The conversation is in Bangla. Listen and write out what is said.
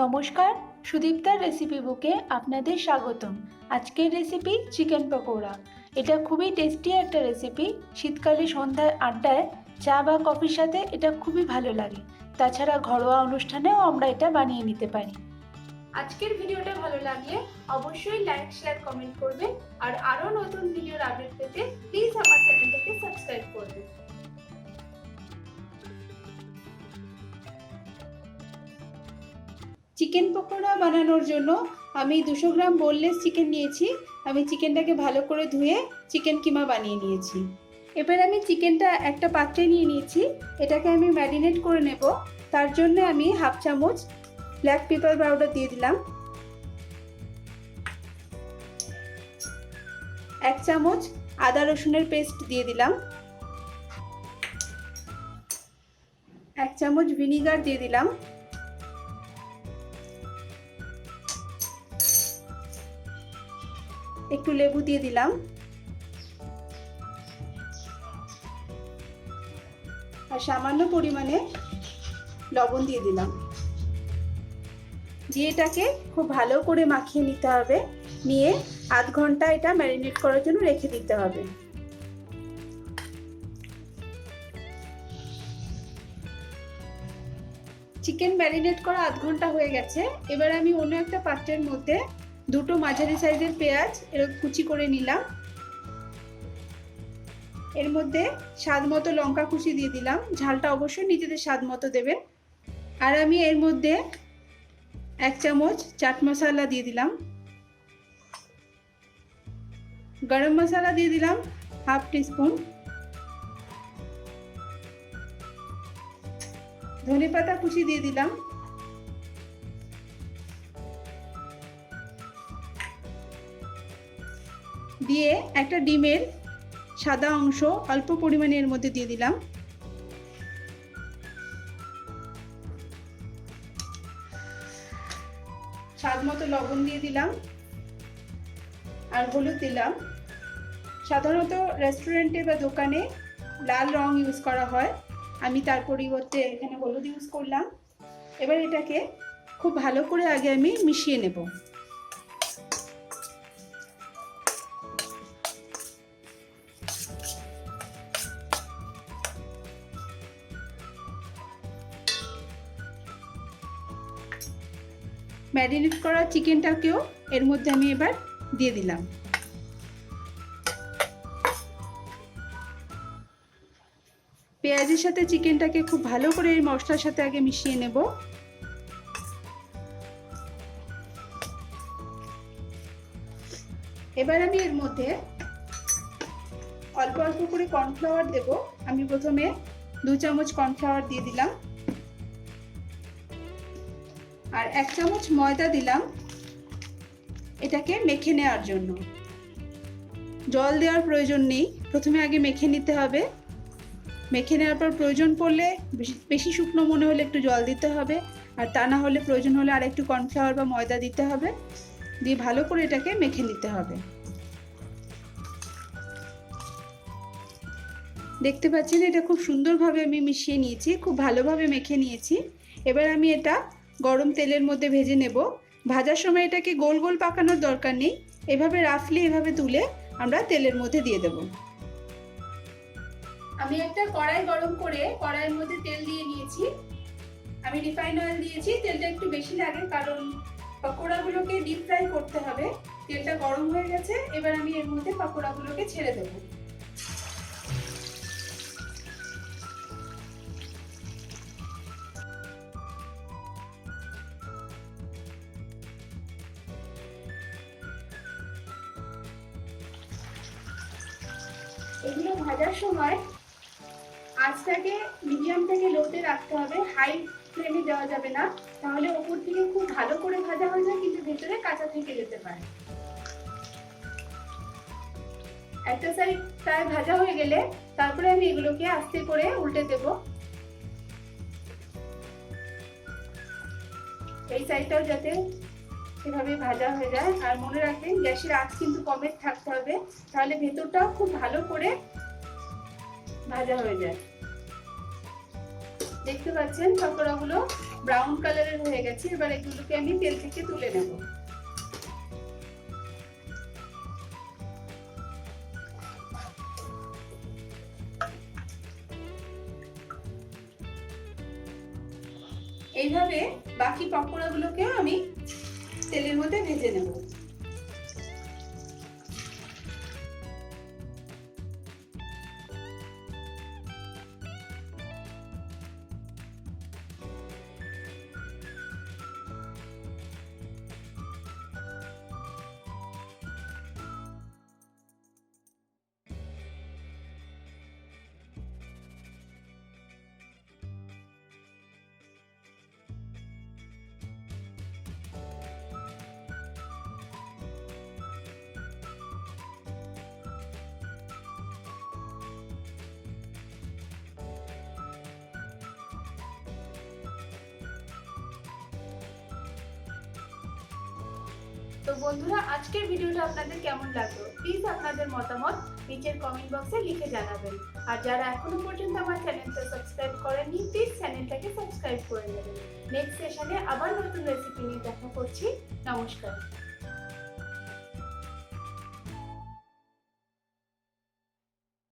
নমস্কার, সুদীপ্তার রেসিপি বুকে আপনাদের স্বাগতম। আজকের রেসিপি চিকেন পকোড়া। এটা খুবই টেস্টি একটা রেসিপি। শীতকালে সন্ধ্যায় আড্ডায় চা বা কফির সাথে এটা খুবই ভালো লাগে। তাছাড়া ঘরোয়া অনুষ্ঠানেও আমরা এটা বানিয়ে নিতে পারি। আজকের ভিডিওটা ভালো লাগলে অবশ্যই লাইক, শেয়ার, কমেন্ট করবেন। আর আরও নতুন ভিডিওর আপডেট পেতে প্লিজ আমার চ্যানেলটাকে সাবস্ক্রাইব করবেন। চিকেন পকোড়া বানানোর জন্য আমি 200 গ্রাম বোনলেস চিকেন নিয়েছি। আমি চিকেনটাকে ভালো করে ধুয়ে চিকেন কিমা বানিয়ে নিয়েছি। এবার আমি চিকেনটা একটা পাত্রে নিয়ে নিয়েছি। এটাকে আমি ম্যারিনেট করে নেব। তার জন্য আমি হাফ চামচ ব্ল্যাক পেপার পাউডার দিয়ে দিলাম, 1 চামচ আদা রসুনের পেস্ট দিয়ে দিলাম, 1 চামচ ভিনিগার দিয়ে দিলাম, একটু লেবু দিয়ে দিলাম, আর সামান্য পরিমাণে লবণ দিয়ে দিলাম। দিয়ে এটাকে খুব ভালো করে মাখিয়ে নিতে হবে। নিয়ে আধ ঘন্টা এটা ম্যারিনেট করার জন্য রেখে দিতে হবে। চিকেন ম্যারিনেট করা আধ ঘন্টা হয়ে গেছে। এবার আমি অন্য একটা পাত্রের মধ্যে দুটো মাঝারি সাইজের পেঁয়াজ এরকম কুচি করে নিলাম। এর মধ্যে স্বাদ মতো লঙ্কা কুচি দিয়ে দিলাম। ঝালটা অবশ্যই নিজেদের স্বাদ মতো দেবেন। আর আমি এর মধ্যে 1 চামচ চাট মশলা দিয়ে দিলাম, গরম মশলা দিয়ে দিলাম হাফ টিস্পুন, ধনেপাতা কুচি দিয়ে দিলাম, দিয়ে একটা ডিমের সাদা অংশ অল্প পরিমাণে এর মধ্যে দিয়ে দিলাম। স্বাদ মতো লবণ দিয়ে দিলাম আর হলুদ দিলাম। সাধারণত রেস্টুরেন্টে বা দোকানে লাল রং ইউজ করা হয়, আমি তার পরিবর্তে এখানে হলুদ ইউজ করলাম। এবার এটাকে খুব ভালো করে আগে আমি মিশিয়ে নেব। ম্যারিনেট করা চিকেনটাকেও এর মধ্যে আমি এবার দিয়ে দিলাম। পেঁয়াজের সাথে চিকেনটাকে খুব ভালো করে এই মশলার সাথে আগে মিশিয়ে নেব। এবার আমি এর মধ্যে অল্প অল্প করে কর্নফ্লাওয়ার দেব। আমি প্রথমে 2 চামচ কর্নফ্লাওয়ার দিয়ে দিলাম আর 1 চামচ ময়দা দিলাম এটাকে মেখে নেওয়ার জন্য। জল দেওয়ার প্রয়োজন নেই, প্রথমে আগে মেখে নিতে হবে। মেখে নেওয়ার পর প্রয়োজন পড়লে বেশি শুকনো মনে হলে একটু জল দিতে হবে, আর তা না হলে প্রয়োজন হলে আর একটু কর্নফ্লাওয়ার বা ময়দা দিতে হবে। দিয়ে ভালো করে এটাকে মেখে নিতে হবে। দেখতে পাচ্ছেন এটা খুব সুন্দরভাবে আমি মিশিয়ে নিয়েছি, খুব ভালোভাবে মেখে নিয়েছি। এবার আমি এটা গরম তেলের মধ্যে ভেজে নেব। ভাজার সময় এটাকে গোল গোল পাকানোর দরকার নেই, এভাবে রাফলি এভাবে তুলে আমরা তেলের মধ্যে দিয়ে দেব। আমি একটা কড়াই গরম করে কড়াইয়ের মধ্যে তেল দিয়ে নিয়েছি। আমি রিফাইন অয়েল দিয়েছি। তেলটা একটু বেশি লাগে কারণ পকোড়াগুলোকে ডিপ ফ্রাই করতে হবে। তেলটা গরম হয়ে গেছে, এবার আমি এর মধ্যে পকোড়াগুলোকে ছেড়ে দেব। এগুলো ভাজার সময় আঁচটাকে মিডিয়াম থেকে লোতে রাখতে হবে, হাই ফ্লেমে দেওয়া যাবে না, তাহলে ওপর থেকে খুব ভালো করে ভাজা হয়ে যায় কিন্তু ভেতরে কাঁচা থেকে যেতে পারে। একটা সাইড প্রায় ভাজা হয়ে গেলে তারপরে আমি এগুলোকে আস্তে করে উল্টে দেব। এই সাইডটাও যাতে এভাবে ভাজা হয়ে যায়। আর মনে রাখবেন গ্যাসের আঁচ কিন্তু কমে থাকতে হবে, তাহলে ভেতরটাও খুব ভালো করে ভাজা হয়ে যায়। দেখতে পাচ্ছেন পকোড়াগুলো ব্রাউন কালারের হয়ে গেছে। এবার এগুলোকে আমি তেল থেকে তুলে নেব। এইভাবে বাকি পকোড়াগুলোকেও আমি তেলের মধ্যে ভেজে নেব। তো বন্ধুরা, আজকের ভিডিওটা আপনাদের কেমন লাগলো প্লিজ আপনাদের মতামত নিচের কমেন্ট বক্সে লিখে জানাবেন। আর যারা এখনো পর্যন্ত আমার চ্যানেলটা সাবস্ক্রাইব করেননি প্লিজ চ্যানেলটাকে সাবস্ক্রাইব করে নেবেন। নেক্সট সেশনে আবার নতুন রেসিপি নিয়ে দেখা করছি। নমস্কার।